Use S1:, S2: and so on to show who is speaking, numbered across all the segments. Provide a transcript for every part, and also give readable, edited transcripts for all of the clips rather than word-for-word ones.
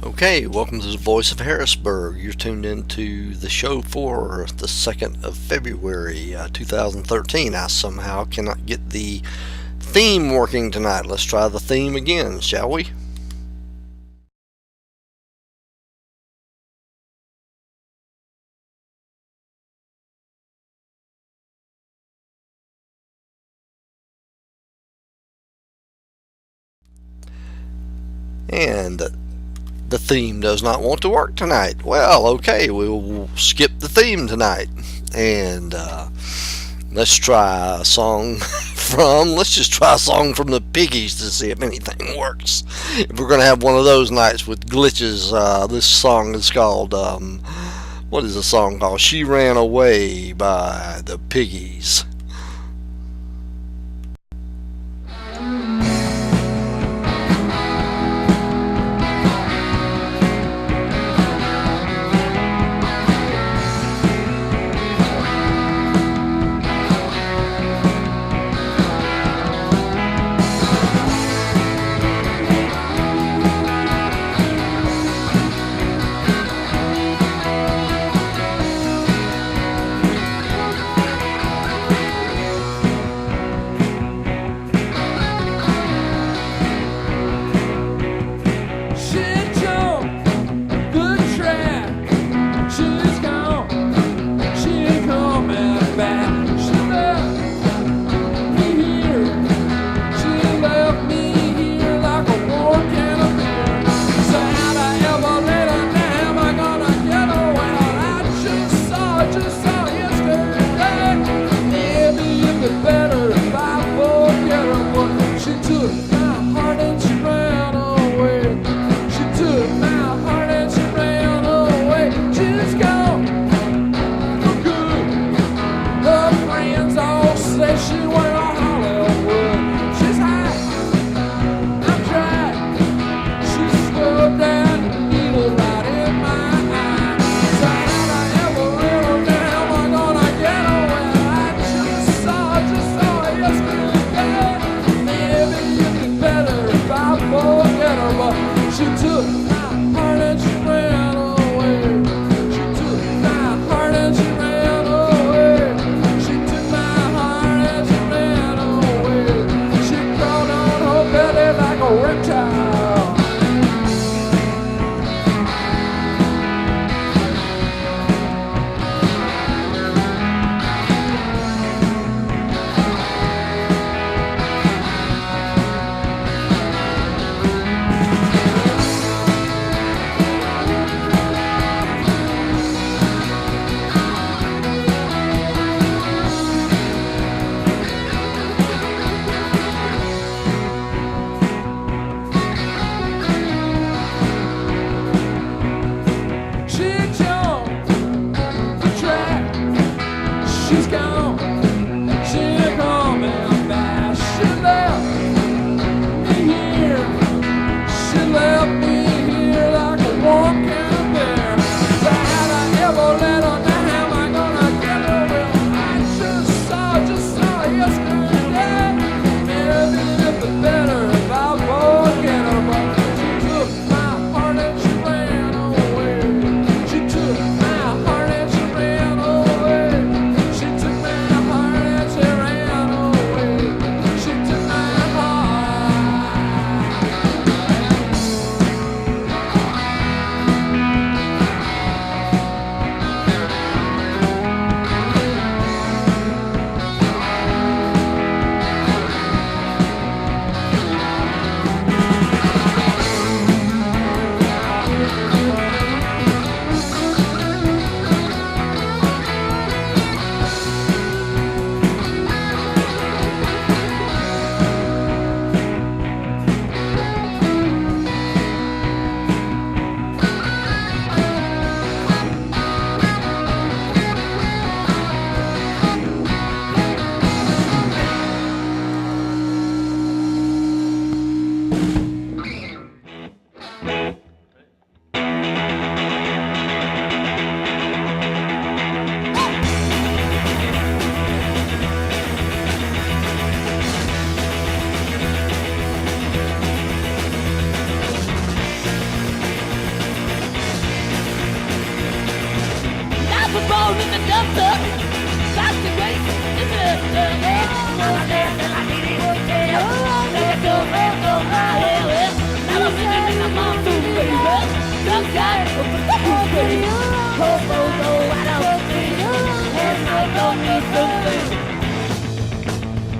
S1: Okay, welcome to the Voice of Harrisburg. You're tuned into the show for the 2nd of February, 2013. I somehow cannot get the theme working tonight. Let's try the theme again, shall we? And the theme does not want to work tonight. Well, okay, we'll skip the theme tonight. And let's try a song let's just try a song from the Piggies to see if anything works. If we're going to have one of those nights with glitches, this song is called, what is the song called? She Ran Away by the Piggies.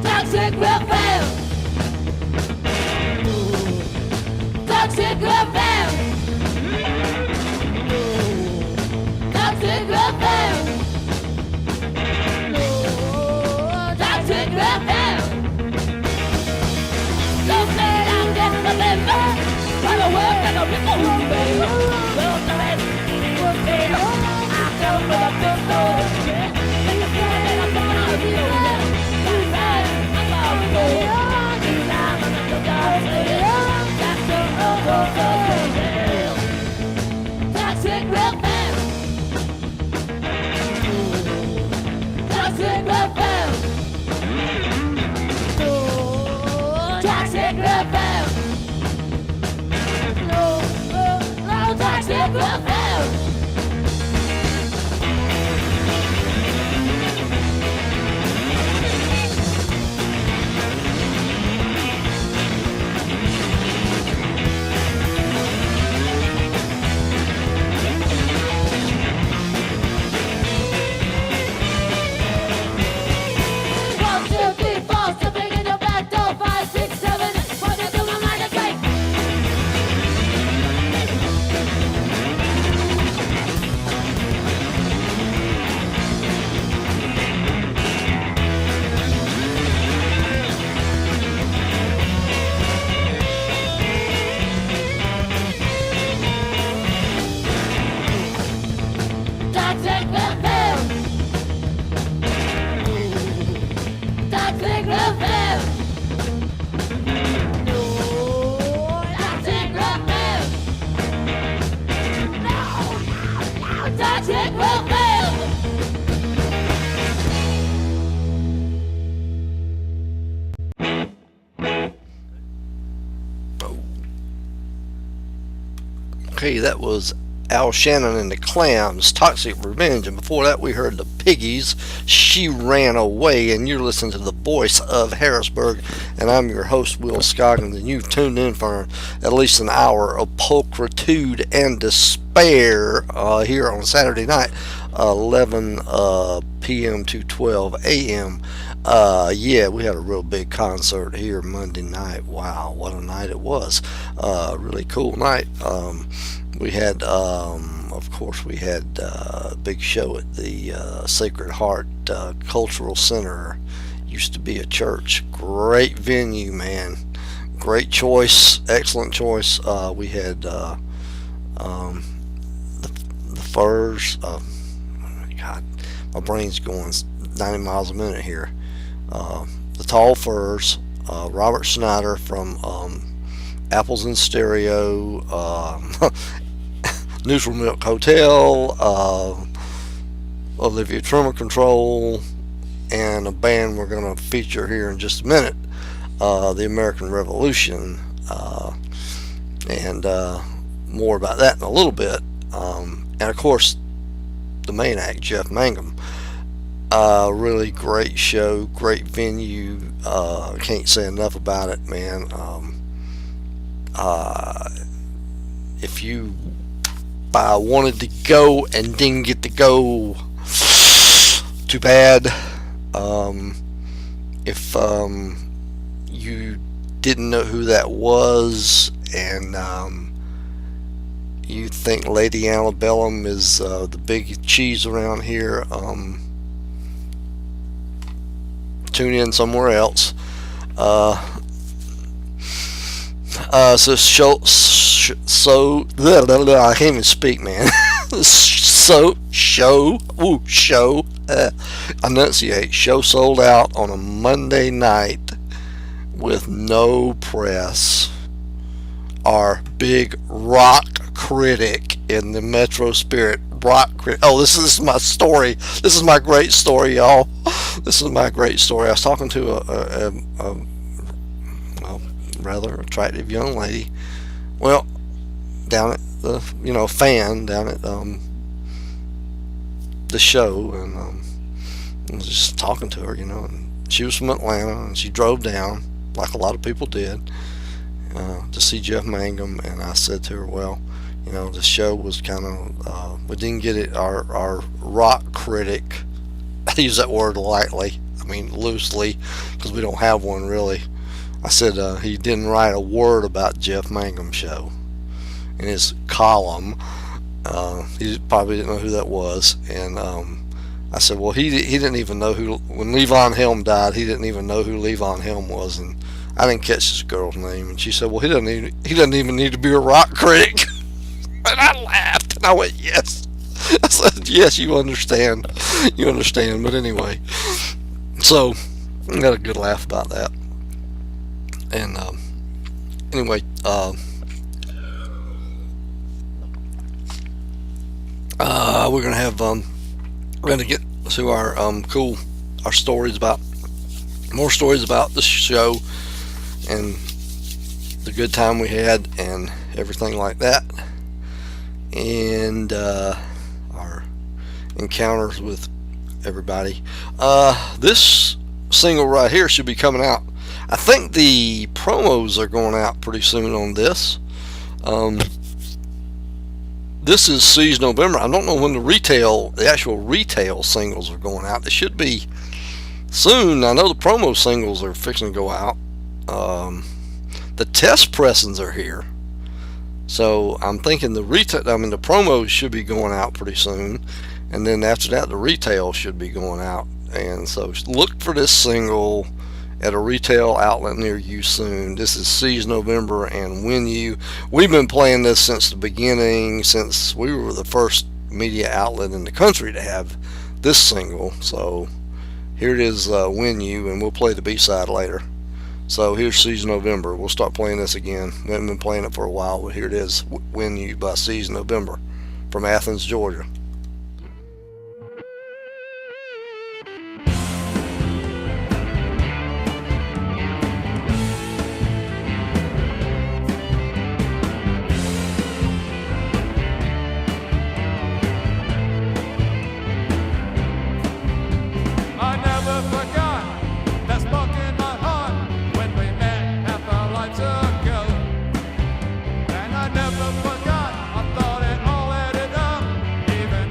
S2: Toxic FM. Toxic FM. Toxic FM. Toxic FM. Don't say I'm just a member. By the work and the people who pay. Well, the rest will pay. I come with a pistol. Make a feel that I'm coming out of you. That's right. I'm all good. I'm on the dark side. Toxic FM. Toxic FM. Toxic FM. Toxic FM.
S1: Okay, that was Al Shannon and the Clams, Toxic Revenge, and before that we heard the Piggies, She Ran Away, and you're listening to the voice of Harrisburg, and I'm your host, Will Scoggins, and you've tuned in for at least an hour of pulchritude and despair here on Saturday night, 11 p.m. to 12 a.m. Yeah, we had a real big concert here Monday night. Wow, what a night it was. Really cool night. We had, of course, we had a big show at the Sacred Heart Cultural Center. Used to be a church. Great venue, man. Great choice. Excellent choice. We had the Furs. God, my brain's going 90 miles a minute here. The Tall Furs. Robert Schneider from Apples in Stereo. Neutral Milk Hotel, Olivia Tremor Control, and a band we're going to feature here in just a minute, the American Revolution, and more about that in a little bit. And of course, the main act, Jeff Mangum. Really great show, great venue. Can't say enough about it, man. If you wanted to go and didn't get to go, too bad. If you didn't know who that was and you think Lady Antebellum is the big cheese around here, tune in somewhere else. I can't even speak, man. Enunciate. Show sold out on a Monday night with no press. Our big rock critic in the Metro Spirit rock critic. Oh, this is my story. This is my great story, y'all. This is my great story. I was talking to a rather attractive young lady. Well, down at the fan down at the the show, and I was just talking to her, and she was from Atlanta, and she drove down, like a lot of people did, to see Jeff Mangum. And I said to her, well, the show was kind of, we didn't get it, our rock critic, I use that word lightly, I mean loosely, because we don't have one really. I said he didn't write a word about Jeff Mangum's show in his column. He probably didn't know who that was. And I said, well, he didn't even know who, when Levon Helm died, he didn't even know who Levon Helm was. And I didn't catch this girl's name. And she said, well, he doesn't even need to be a rock critic. And I laughed, and I went, yes. I said, yes, you understand. But anyway, so I got a good laugh about that. And anyway, we're gonna get to our our stories about more stories about the show and the good time we had and everything like that, and our encounters with everybody. This single right here should be coming out. I think the promos are going out pretty soon on this. This is Seize November. I don't know when the actual retail singles are going out. They should be soon. I know the promo singles are fixing to go out. The test pressings are here. So I'm thinking the promos should be going out pretty soon. And then after that, the retail should be going out. And so look for this single at a retail outlet near you soon. This is Seize November and Win You. We've been playing this since the beginning, since we were the first media outlet in the country to have this single. So here it is, Win You, and we'll play the B-side later. So here's Seize November. We'll start playing this again. We haven't been playing it for a while, but here it is, Win You by Seize November from Athens, Georgia.
S3: Even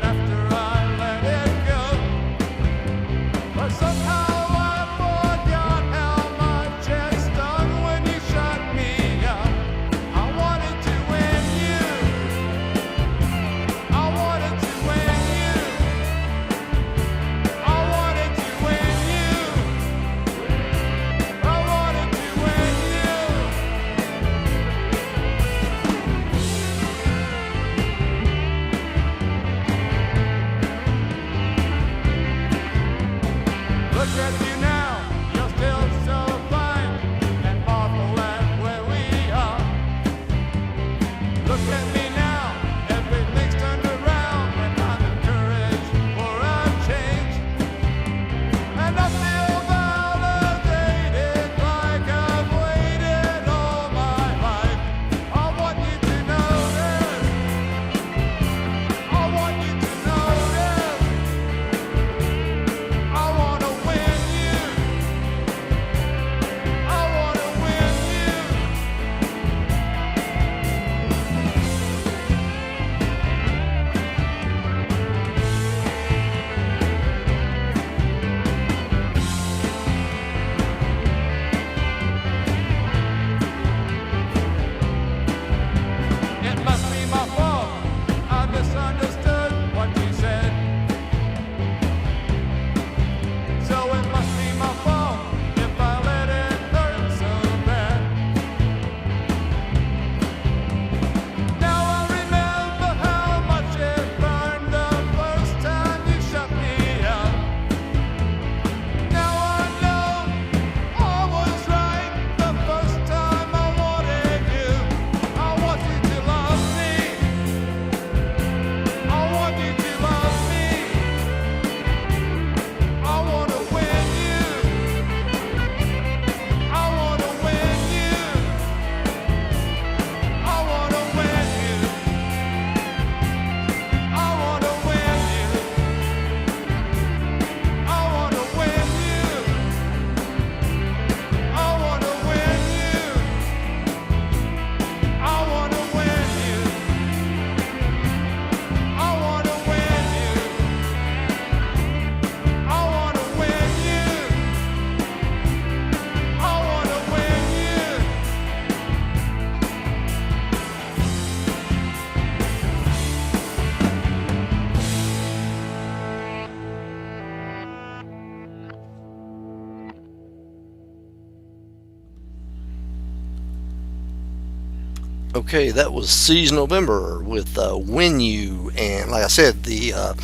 S1: Okay, that was Siege November with When You. And like I said, the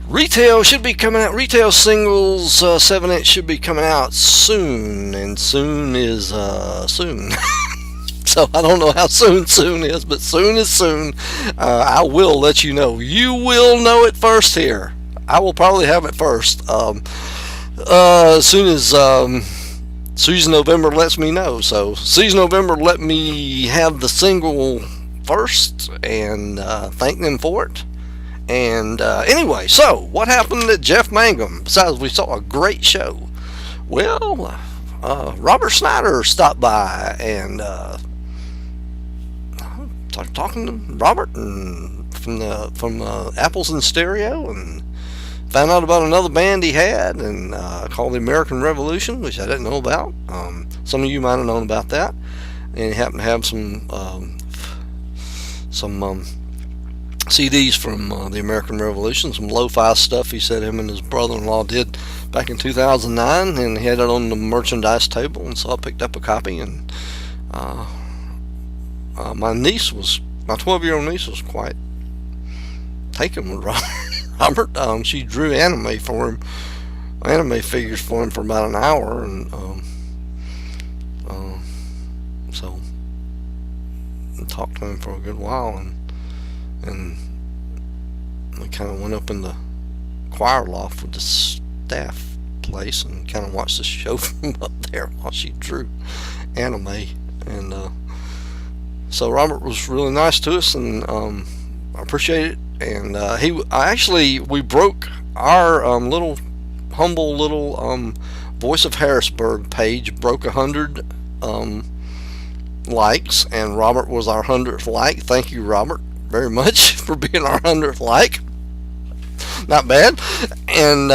S1: retail should be coming out. Retail singles 7-inch should be coming out soon. And soon is soon. So I don't know how soon is, but soon is soon. I will let you know. You will know it first here. I will probably have it first. As soon as Season November lets me know. So Season November let me have the single first and thank them for it. And anyway, so what happened at Jeff Mangum? Besides, we saw a great show. Well, Robert Schneider stopped by and talking to Robert and from Apples and Stereo, and found out about another band he had, and called the American Revolution, which I didn't know about. Some of you might have known about that. And he happened to have some CDs from the American Revolution, some lo-fi stuff he said him and his brother-in-law did back in 2009, and he had it on the merchandise table, and so I picked up a copy. And my 12-year-old niece was quite taken with Robert. She drew anime figures for him for about an hour, and so I talked to him for a good while, and we kind of went up in the choir loft with the staff place and kind of watched the show from up there while she drew anime. And so Robert was really nice to us, and I appreciate it. And we broke our humble little Voice of Harrisburg page, broke 100 likes, and Robert was our 100th like. Thank you, Robert, very much for being our 100th like. Not bad. And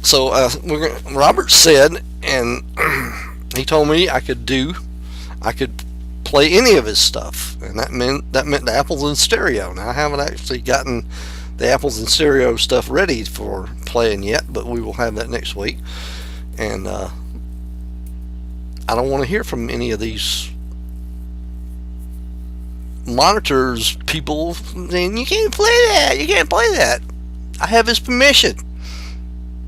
S1: so Robert said, and he told me I could play any of his stuff, and that meant the Apples in Stereo. Now I haven't actually gotten the Apples in Stereo stuff ready for playing yet, but we will have that next week. And I don't want to hear from any of these monitors people saying you can't play that. I have his permission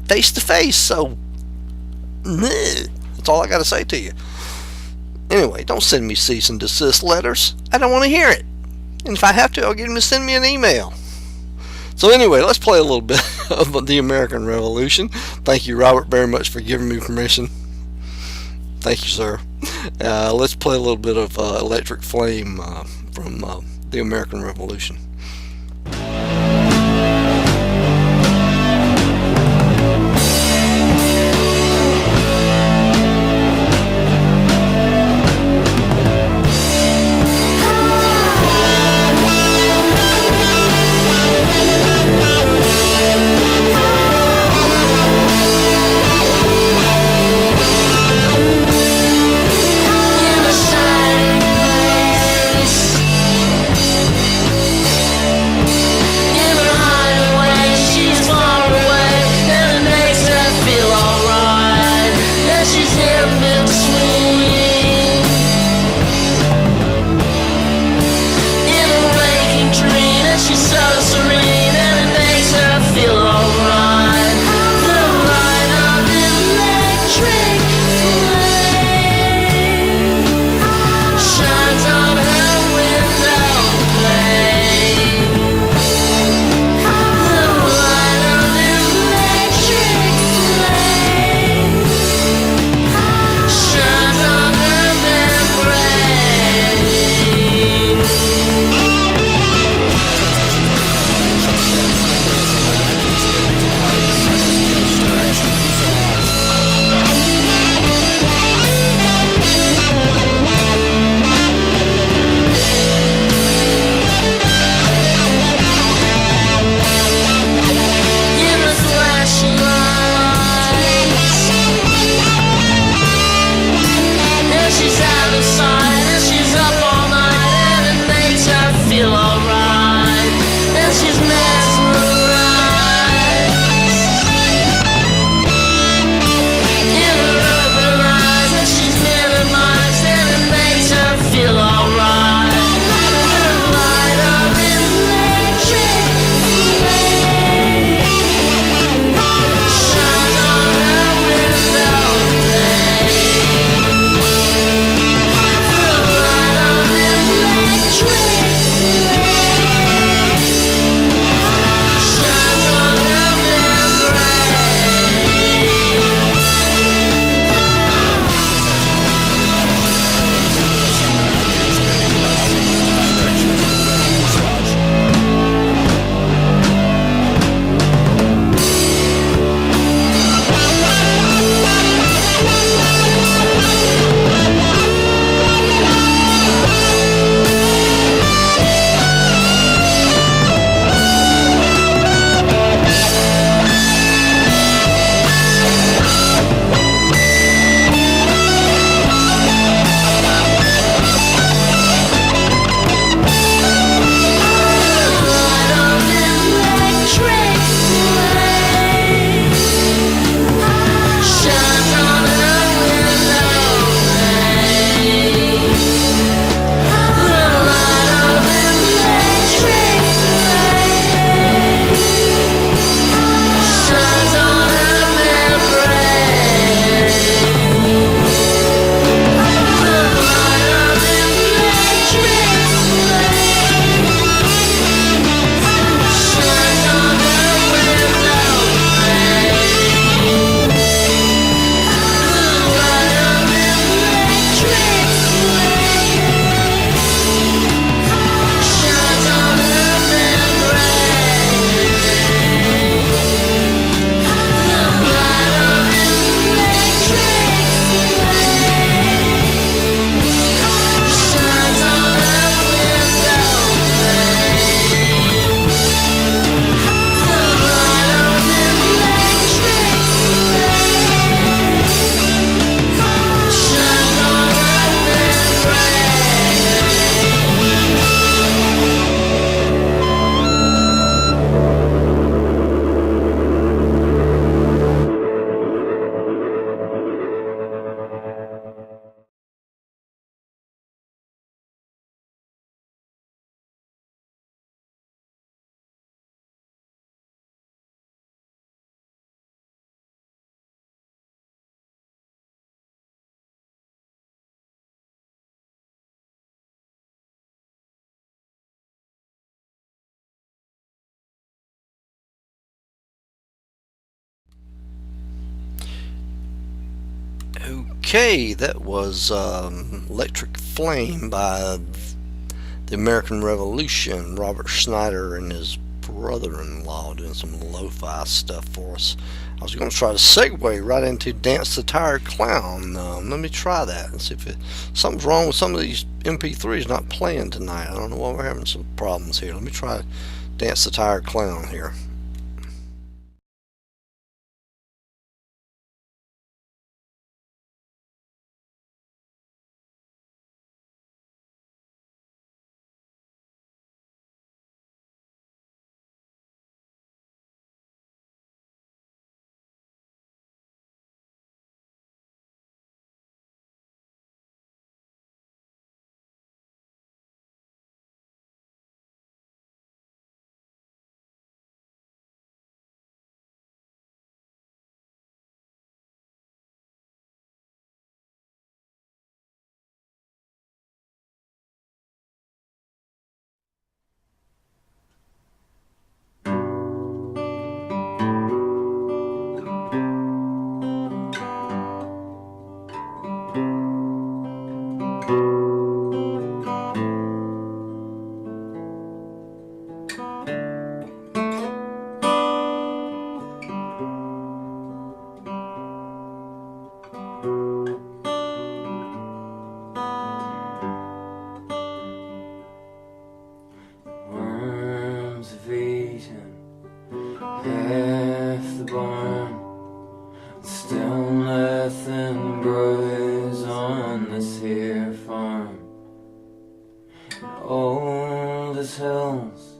S1: face to face, so that's all I got to say to you. Anyway, don't send me cease and desist letters. I don't want to hear it. And if I have to, I'll get him to send me an email. So anyway, let's play a little bit of the American Revolution. Thank you, Robert, very much for giving me permission. Thank you, sir. Let's play a little bit of Electric Flame from the American Revolution. Okay, that was Electric Flame by the American Revolution. Robert Schneider and his brother-in-law doing some lo-fi stuff for us. I was going to try to segue right into Dance the Tired Clown. Let me try that and see if something's wrong with some of these MP3s not playing tonight. I don't know why we're having some problems here. Let me try Dance the Tired Clown here.
S3: Half the barn, still nothing grows on this here farm. Old as hills,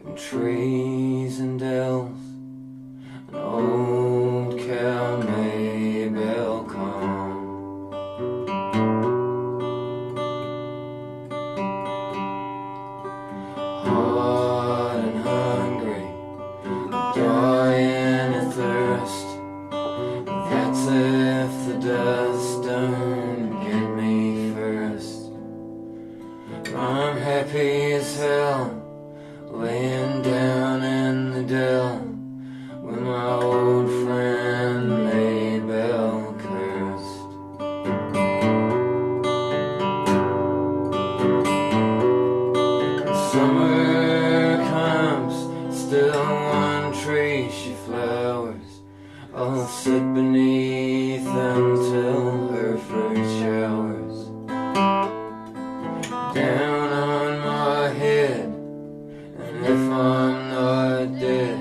S3: and trees and dells, an old cow Maybell calm. Hot and hungry, dying of thirst. That's if the dust don't get me first. I'm happy as hell, laying down in the dell with my old friend Maybell cursed. Summer comes, still one tree she flowers. I'll sit beneath until her fruit showers down on my head. And if I'm not dead,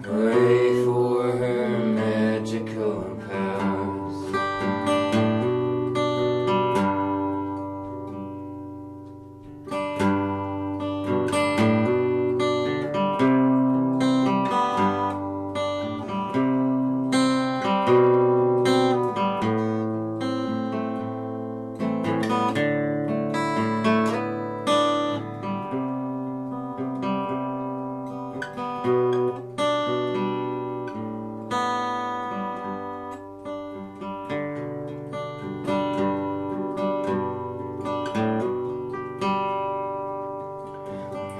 S3: hooray for her magical powers.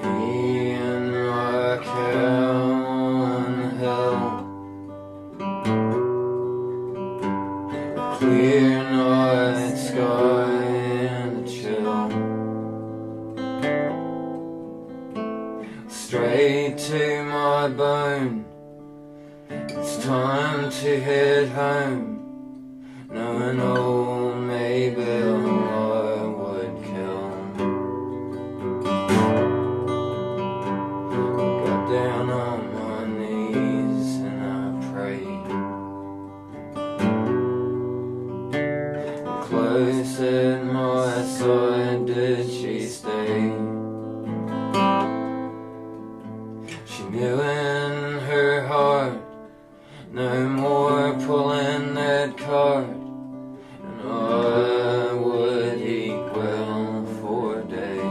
S3: Me and my cow on the hill, clear night sky and a chill, straight to my bone. It's time to head home, knowing old Maybell I would kill. Got down on my knees and I prayed. Close at my side did she stay. She knew in her heart, no more pulling that cart, and I would eat well for days.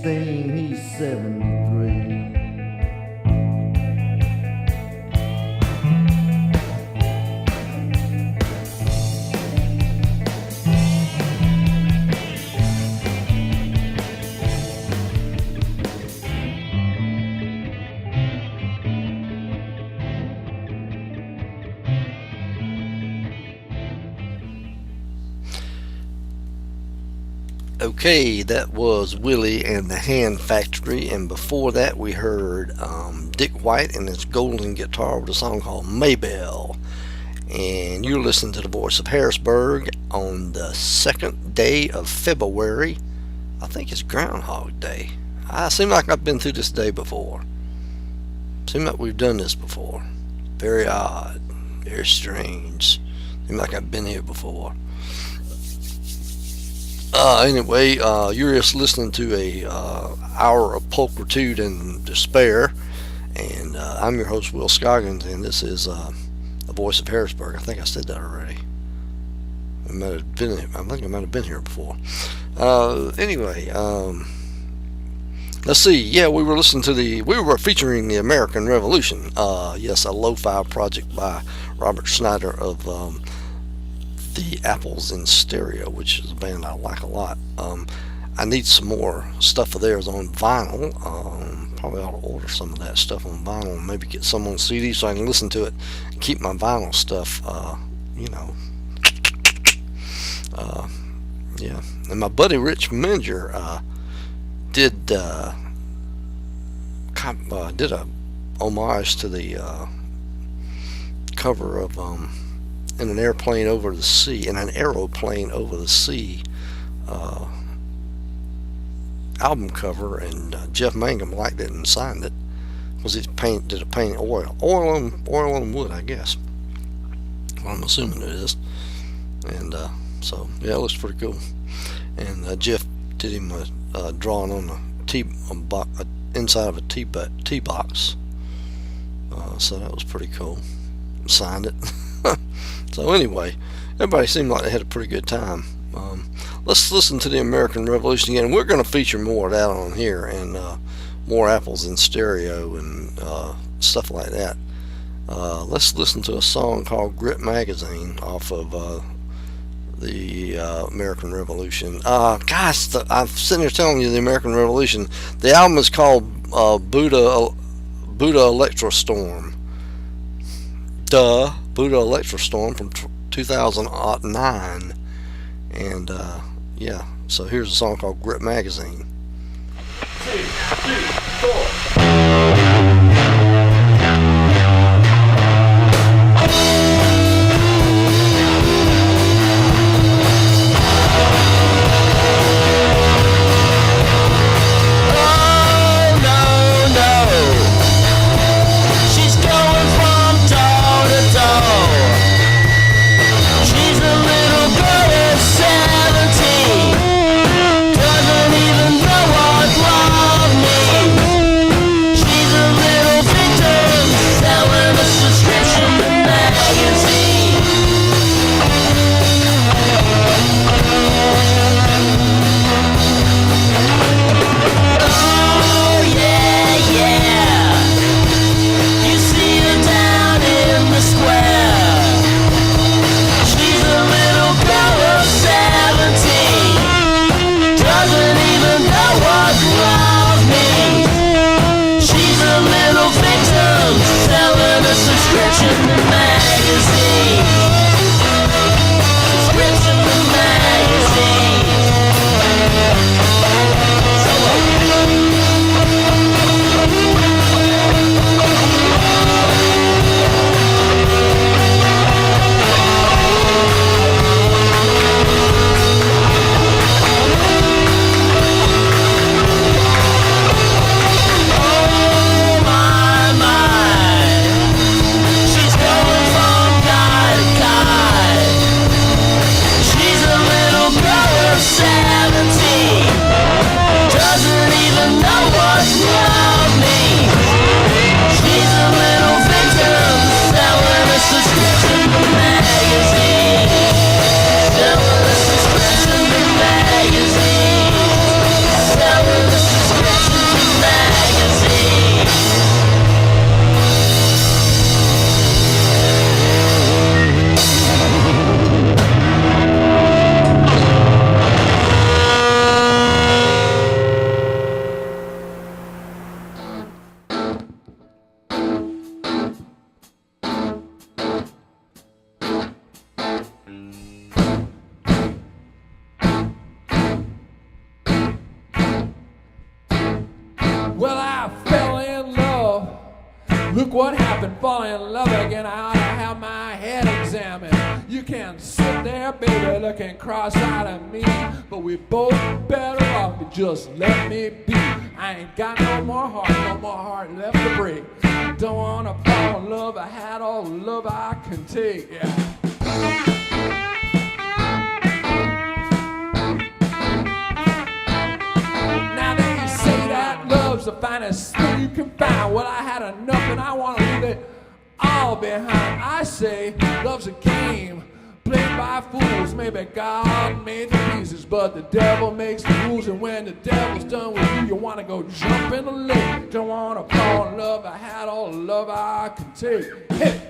S4: 16, he's 73.
S1: Okay, that was Willie and the Hand Factory, and before that we heard Dick White and his golden guitar with a song called Maybelle. And you're listening to the voice of Harrisburg on the second day of February. I think it's Groundhog Day. I seem like I've been through this day before. Seem like we've done this before. Very odd, very strange. Seem like I've been here before. Anyway, you're just listening to a hour of pulchritude and despair, and I'm your host, Will Scoggins, and this is the voice of Harrisburg. I think I said that already. I think I might have been here before. Anyway, let's see. Yeah, we were featuring the American Revolution. Yes, a lo-fi project by Robert Schneider of the Apples in Stereo, which is a band I like a lot. I need some more stuff of theirs on vinyl. Probably ought to order some of that stuff on vinyl and maybe get some on CD so I can listen to it and keep my vinyl stuff, yeah. And my buddy Rich Minger did a homage to the cover of in an aeroplane over the sea, album cover, and Jeff Mangum liked it and signed it. Was it did a paint oil and wood, I guess. Well, I'm assuming it is. And so yeah, it looks pretty cool. And Jeff did him a drawing on inside of a tea box. So that was pretty cool. Signed it. So anyway, everybody seemed like they had a pretty good time. Let's listen to the American Revolution again. We're going to feature more of that on here, and more Apples in Stereo and stuff like that. Let's listen to a song called Grit Magazine off of the American Revolution. Gosh, I'm sitting here telling you the American Revolution. The album is called Buddha Electrostorm. Buddha Electrostorm from 2009. And yeah, so here's a song called Grit Magazine.
S2: 2, 3, 4.
S5: Well, I fell in love. Look what happened, falling in love again. I ought to have my head examined. You can sit there, baby, looking cross-eyed at me, but we both better off to just let me be. I ain't got no more heart left to break. Don't wanna fall in love, I had all the love I can take, yeah. Now they say that love's the finest thing you can find. Well, I had enough and I want to leave it all behind. I say love's a game played by fools. Maybe God made the pieces, but the devil makes the rules. And when the devil's done with you, you want to go jump in the lake. Don't want to fall in love, I had all the love I can take. Hit it.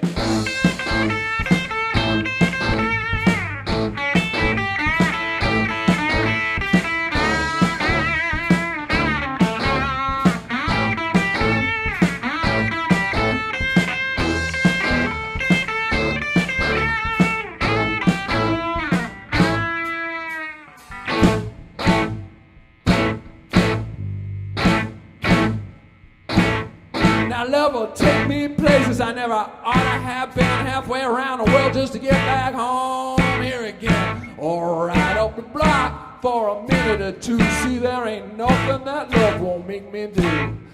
S5: Now love will take me places I never ought to have been, halfway around the world just to get back home here again. Or right up the block for a minute or two. See, there ain't nothing that love won't make me do.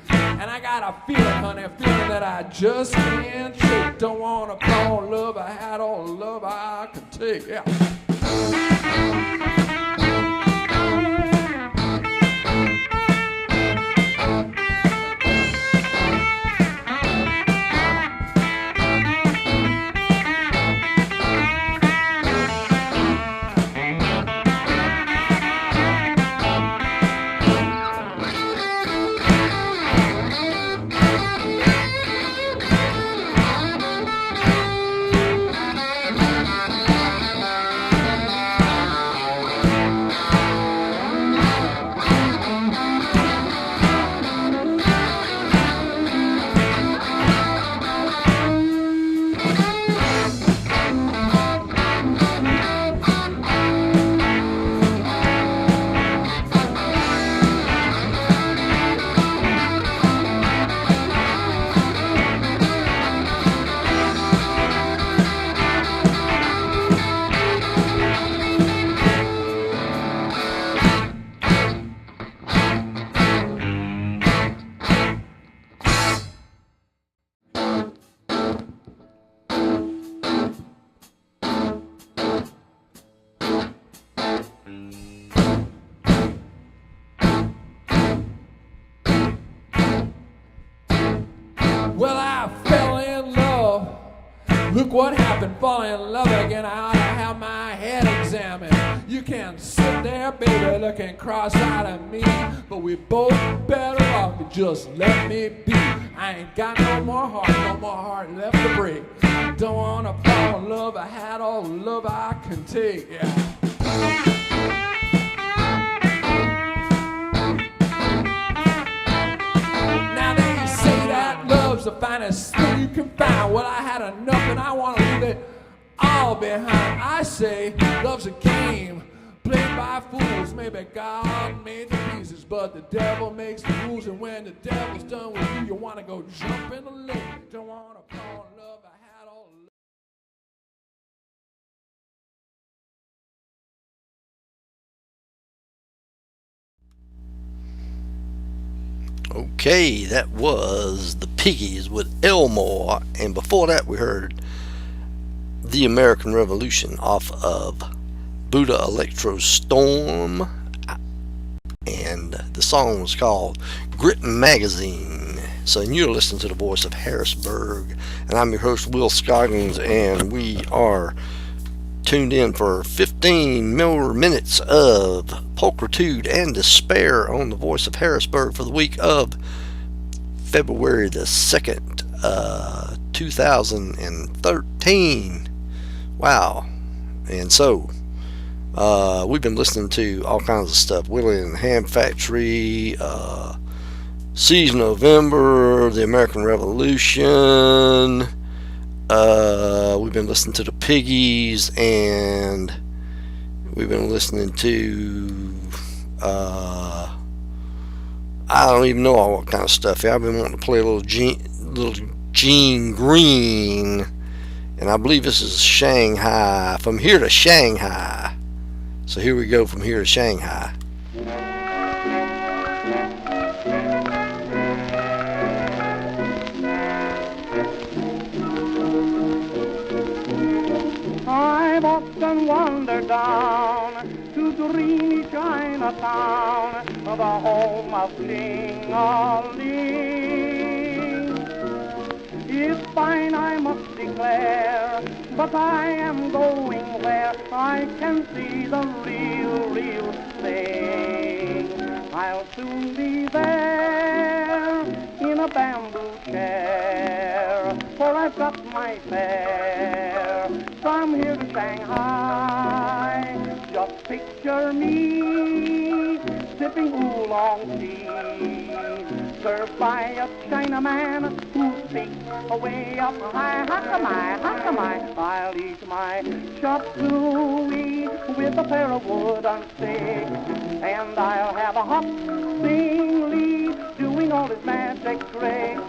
S5: And I got a feeling, honey, a feeling that I just can't shake. Don't want to fall in love, I had all the love I could take, yeah. Well, I fell in love. Look what happened, falling in love again. I ought to have my head examined. You can sit there, baby, looking cross-eyed at me, but we both better off to just let me be. I ain't got no more heart left to break. Don't wanna fall in love, I had all the love I can take, yeah. Love's the finest thing you can find. Well, I had enough and I want to leave it all behind. I say love's a game played by fools. Maybe God made the pieces, but the devil makes the rules. And when the devil's done with you, you want to go jump in the lake. Don't want to fall in love, I had all the
S1: Okay, that was the Piggies with Elmore, and before that we heard The American Revolution off of Buddha Electro Storm, and the song was called Grit Magazine. So you're listening to the voice of Harrisburg, and I'm your host Will Scoggins, and we are tuned in for 15 more minutes of pulchritude and despair on the voice of Harrisburg for the week of February the 2nd, 2013. Wow. And so we've been listening to all kinds of stuff. Willie and the Ham Factory, Siege November, The American Revolution. We've been listening to the Piggies, and we've been listening to I don't even know all what kind of stuff here. I've been wanting to play a little Gene Green, and I believe this is Shanghai. From Here to Shanghai. So here we go, From Here to Shanghai.
S6: I've often wandered down to dreamy Chinatown, the home of King Ali. It's fine, I must declare, but I am going where I can see the real thing. I'll soon be there in a bamboo chair, for I've got my fare from here to Shanghai. Just picture me sipping oolong tea, served by a Chinaman who speaks away up high. How come I? I'll eat my chop suey with a pair of wooden sticks, and I'll have a hop sing Lee doing all his magic tricks.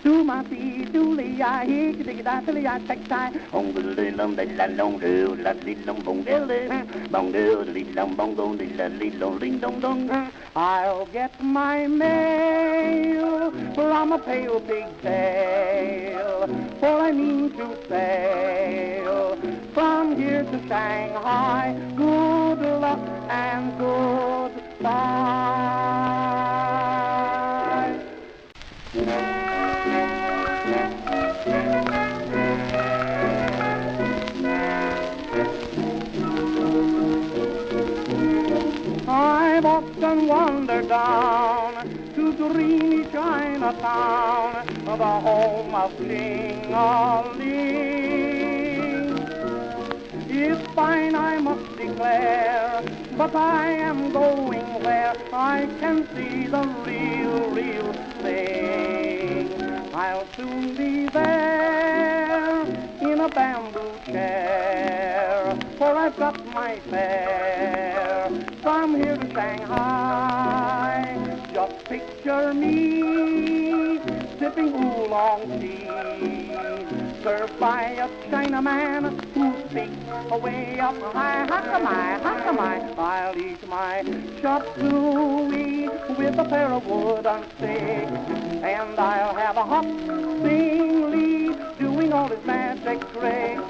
S6: Do my feet, do lee, I hear you dig it out till I take time. On the lum, the la long do, la li lum bong dilly, bong do, li lum bong do, li la li long ling dong dong. I'll get my mail from a pale pigtail, for I mean to sail from here to Shanghai. Good luck and goodbye. I've often wandered down to dreamy Chinatown, the home of King Ali. It's fine, I must declare, but I am going where I can see the real thing. I'll soon be there in a bamboo chair, for I've got my fare from here to Shanghai. Just picture me sipping oolong tea, served by a Chinaman who speaks away up high. How come I? I'll eat my chop suey with a pair of wooden sticks, and I'll have a hop sing Lee doing all his magic tricks.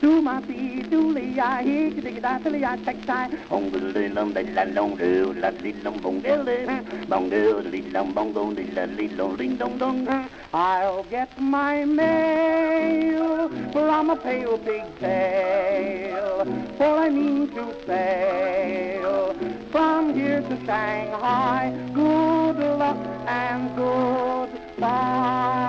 S6: Do my feet, do lee, I hear you dig it out till I take time. On the lum, the la long do, la li lum bong dilly, bong do, li lum bong do, li la li long ling dong dong. I'll get my mail from a pale pigtail, for I mean to sail from here to Shanghai. Good luck and goodbye.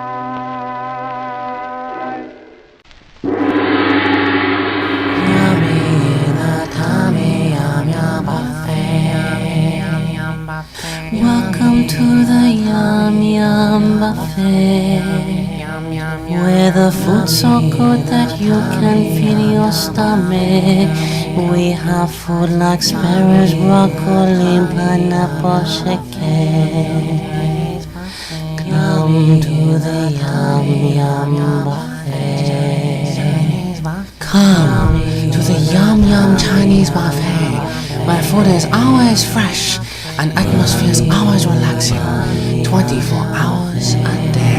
S7: Welcome to the Yum Yum Buffet, where the food's so good that you can feel your stomach. We have food like sparrows, broccoli, pineapple, chicken. Come to the Yum Yum Buffet. Come to the Yum Yum Chinese Buffet, where food is always fresh and atmosphere is always relaxing, 24 hours a day.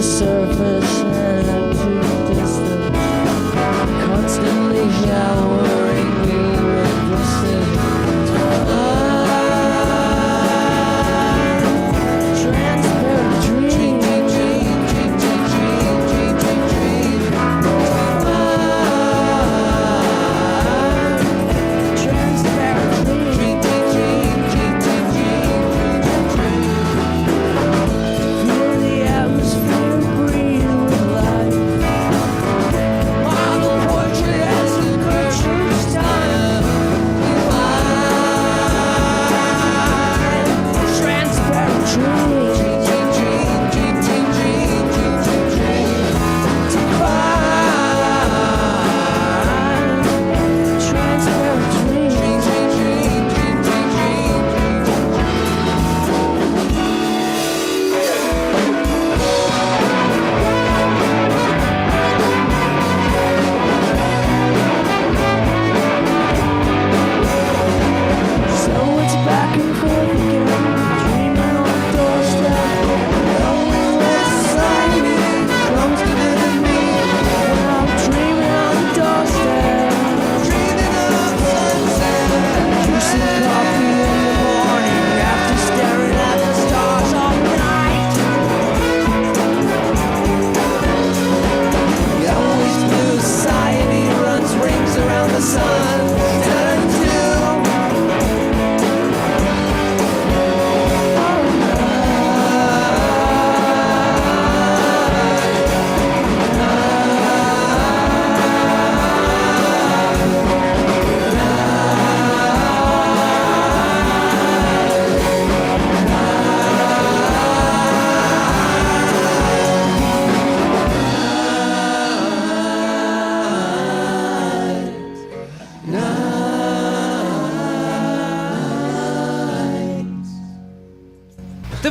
S4: Surface and to distance.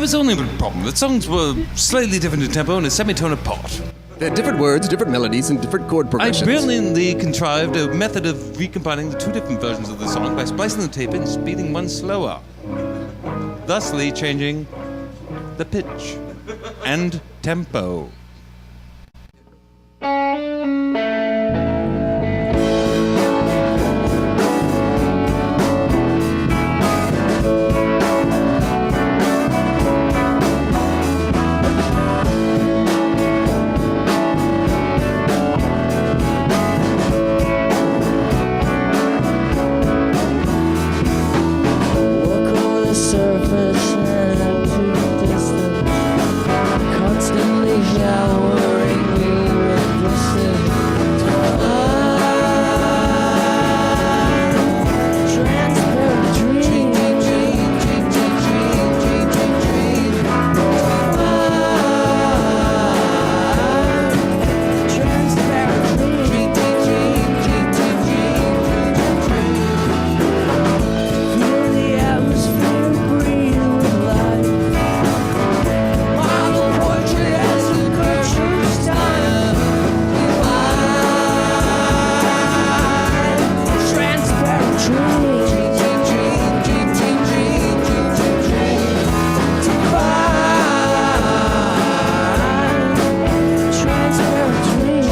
S8: was only one problem. The songs were slightly different in tempo and a semitone apart.
S9: They're different words, different melodies, and different chord
S8: I
S9: progressions.
S8: brilliantly contrived a method of recombining the two different versions of the song by splicing the tape and speeding one slower, thusly changing the pitch and tempo.
S2: Surface and to the distance, constantly showering me with blessings. Transparent dream. Transparent dream. Feel the atmosphere breathe with life. Model portrait as the creature's time. Transparent dream. Transparent dream.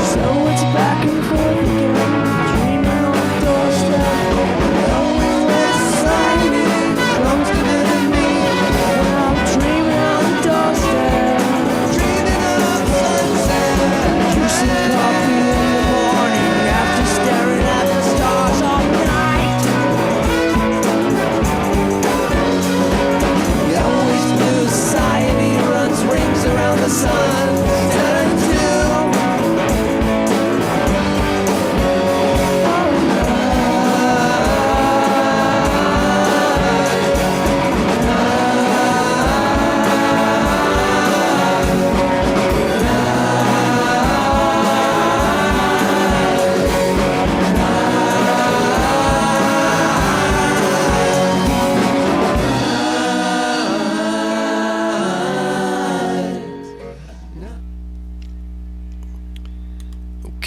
S2: So it's back and forth again, dreaming on the doorstep, knowing where society comes to visit me. When I'm dreaming on the doorstep, dreaming of sunset, juicing coffee in the morning after staring at the stars all night. The always blue society runs rings around the sun. Turn to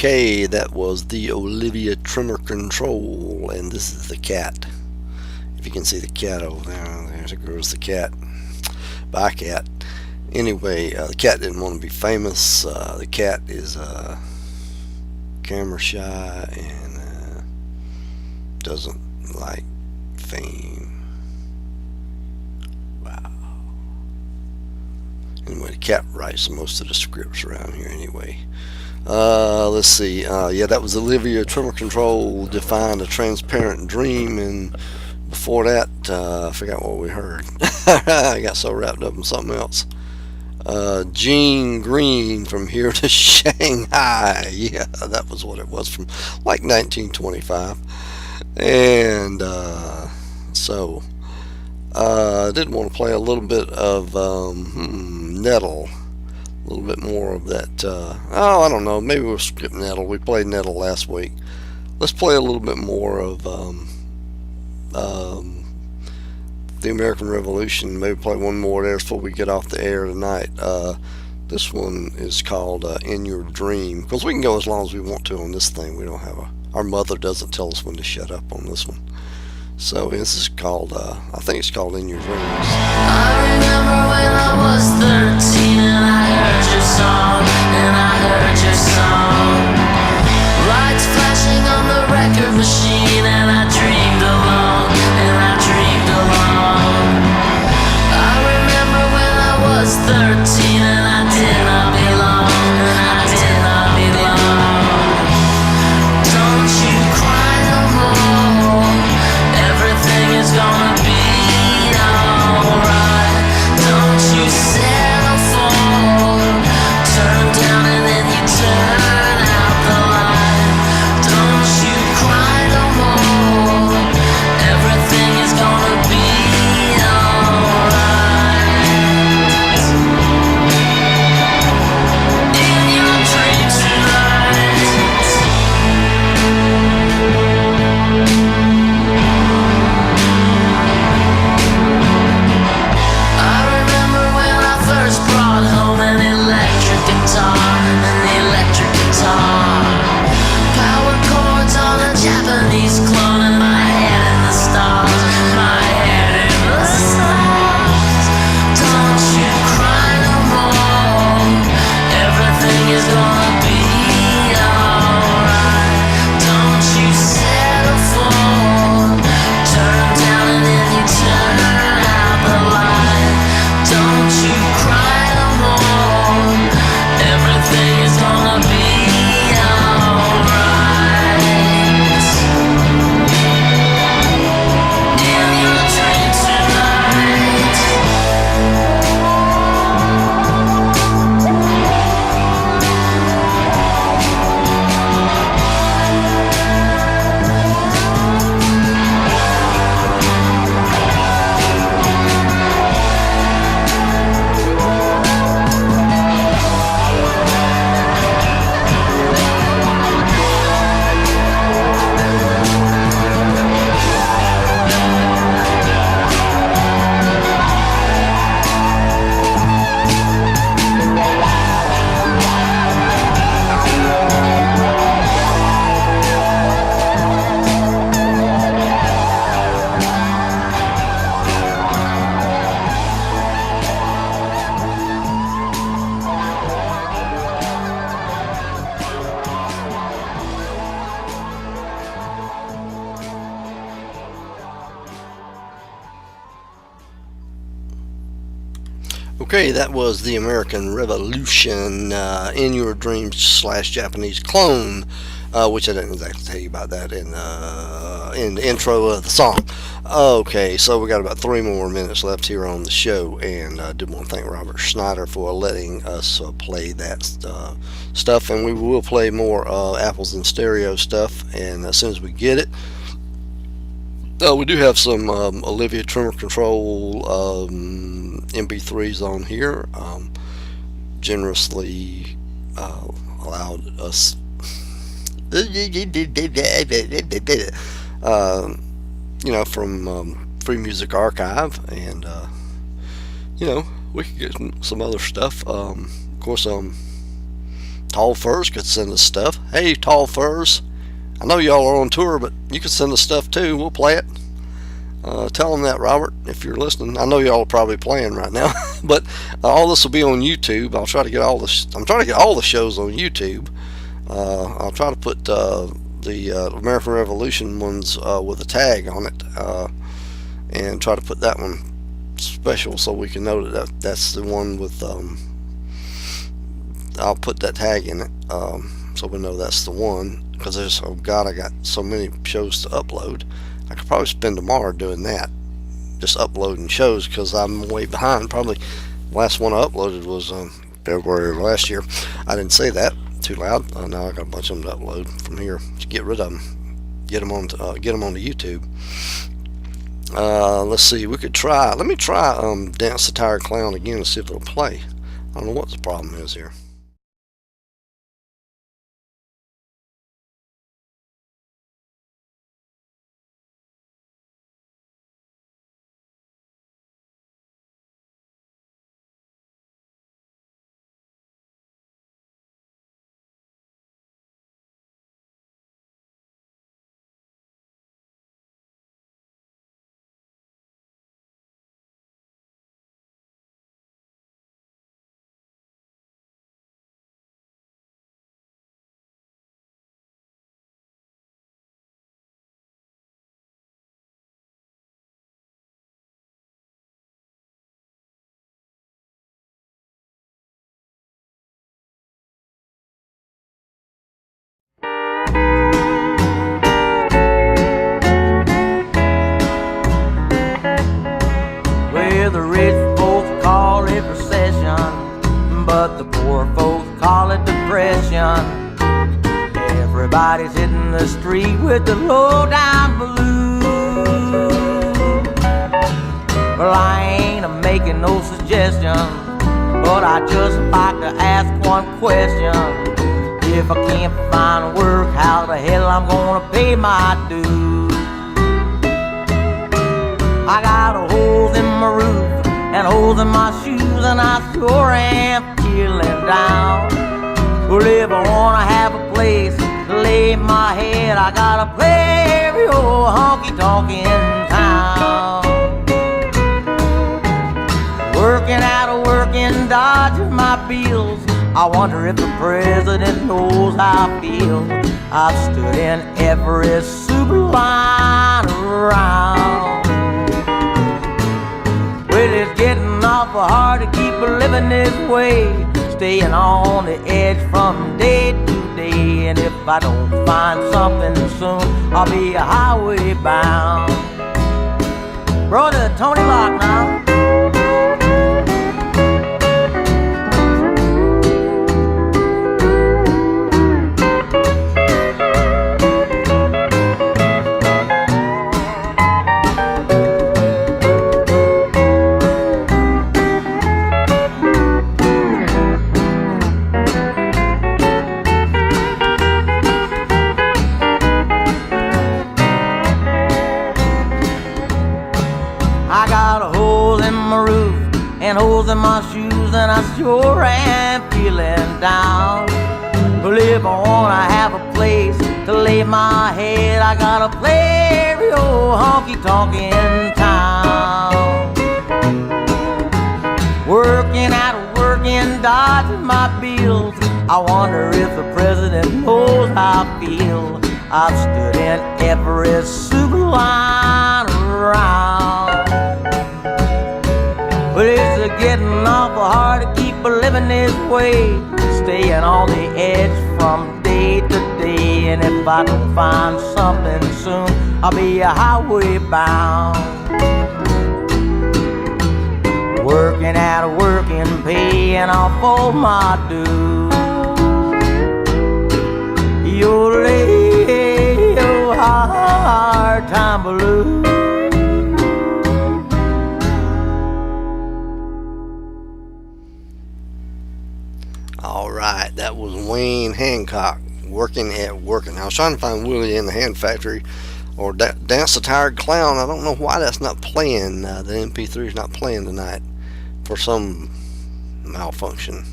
S1: Okay, that was the Olivia Trimmer Control, and this is the cat. If you can see the cat over there, there goes the cat. Bye, cat. Anyway, the cat didn't want to be famous. The cat is camera shy and doesn't like fame. Wow. Anyway, the cat writes most of the scripts around here anyway. Let's see. Yeah, that was Olivia Trimmer Control, Defined a Transparent Dream, and before that, I forgot what we heard. I got so wrapped up in something else. Gene Green, From Here to Shanghai. Yeah, that was what it was, from like 1925. And so I did want to play a little bit of Nettle. A little bit more of that. I don't know. Maybe we'll skip Nettle. We played Nettle last week. Let's play a little bit more of the American Revolution. Maybe play one more there before we get off the air tonight. This one is called In Your Dream, because we can go as long as we want to on this thing. We don't have our mother doesn't tell us when to shut up on this one. So this is called, I think it's called In Your Dreams.
S7: I remember when I was 13 and I heard your song, and I heard your song. Lights flashing on the record machine, and I dreamed along, and I dreamed along. I remember when I was 13 and I did not belong, and I did not belong. Don't you cry no more, everything is gonna be alright. Don't you settle for
S1: Okay, that was the American Revolution, In Your Dreams / Japanese Clone, which I didn't exactly tell you about that in the intro of the song. Okay, so we got about 3 more minutes left here on the show, and I did want to thank Robert Schneider for letting us play that stuff, and we will play more Apples in Stereo stuff, and as soon as we get it. We do have some Olivia Tremor Control MP3s on here, generously allowed us from Free Music Archive, and we could get some other stuff. Of course, Tall Furs could send us stuff. Hey, Tall Furs, I know y'all are on tour, but you can send us stuff too. We'll play it. Tell them that, Robert, if you're listening. I know y'all are probably playing right now, but all this will be on YouTube. I'll try to get I'm trying to get all the shows on YouTube. I'll try to put the American Revolution ones with a tag on it, and try to put that one special so we can know that's the one with. I'll put that tag in it, so we know that's the one. Because I got so many shows to upload. I could probably spend tomorrow doing that, just uploading shows, because I'm way behind. Probably the last one I uploaded was February of last year. I didn't say that too loud. Now I got a bunch of them to upload from here to get rid of them, get them on YouTube. Let's see. We could try. Let me try Dance the Tired Clown again and see if it'll play. I don't know what the problem is here.
S10: Well, the rich folks call it recession, but the poor folks call it depression. Everybody's hitting the street with the low-down blues. Well, I ain't making no suggestions, but I just like to ask one question. If I can't find work, how the hell I'm gonna pay my dues? I got holes in my roof and holes in my shoes, and I sure am feeling down. Well, if I wanna have a place to lay my head, I gotta play every old honky-tonk in town. Working out of working, dodging my bills. I wonder if the president knows how I feel. I've stood in every super line around. Well, it's getting awful hard to keep living this way, staying on the edge from day to day. And if I don't find something soon, I'll be highway bound. Brother Tony Locke now. Holes in my shoes, and I sure am feeling down. Well, if I wanna have a place to lay my head, I gotta play every old honky-tonk in town. Working out of working, dodging my bills. I wonder if the president knows how I feel. I've stood in every super line around. Well, it's getting awful hard to keep living this way, staying on the edge from day to day. And if I don't find something soon, I'll be a highway bound, working at a working pay, and I'll fold my dues. You'll lay your hard time blues.
S1: Alright, that was Wayne Hancock, Working at Working. I was trying to find Willie in the Hand Factory or Dance the Tired Clown. I don't know why that's not playing. The MP3 is not playing tonight for some malfunction.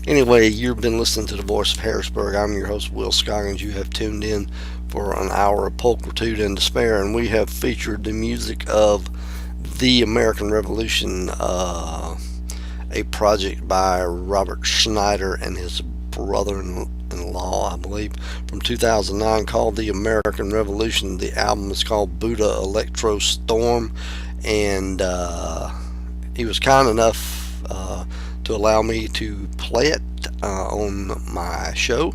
S1: Anyway, you've been listening to the Voice of Harrisburg. I'm your host, Will Scoggins. You have tuned in for an hour of pulchritude and despair, and we have featured the music of The American Revolution, a project by Robert Schneider and his brother-in-law, I believe, from 2009, called The American Revolution. The album is called Buddha Electro Storm, and he was kind enough to allow me to play it on my show,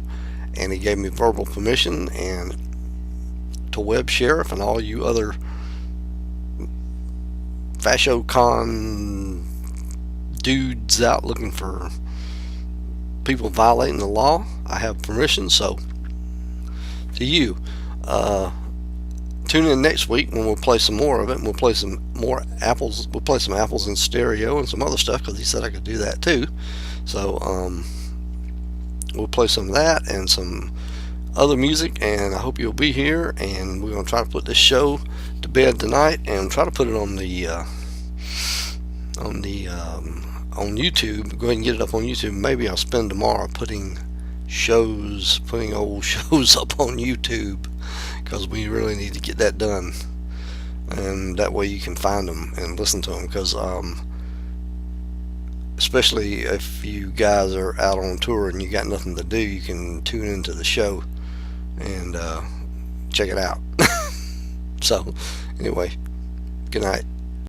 S1: and he gave me verbal permission. And to Web Sheriff and all you other FashoCon dudes out looking for people violating the law, I have permission. So to you, tune in next week when we'll play some more of it, and we'll play some more apples. We'll play some apples in stereo and some other stuff, because he said I could do that too. So we'll play some of that and some other music, and I hope you'll be here. And we're going to try to put this show to bed tonight and try to put it on YouTube. Go ahead and get it up on YouTube. Maybe I'll spend tomorrow putting old shows up on YouTube, because we really need to get that done, and that way you can find them and listen to them. Because especially if you guys are out on tour and you got nothing to do, you can tune into the show and check it out. So anyway, good night.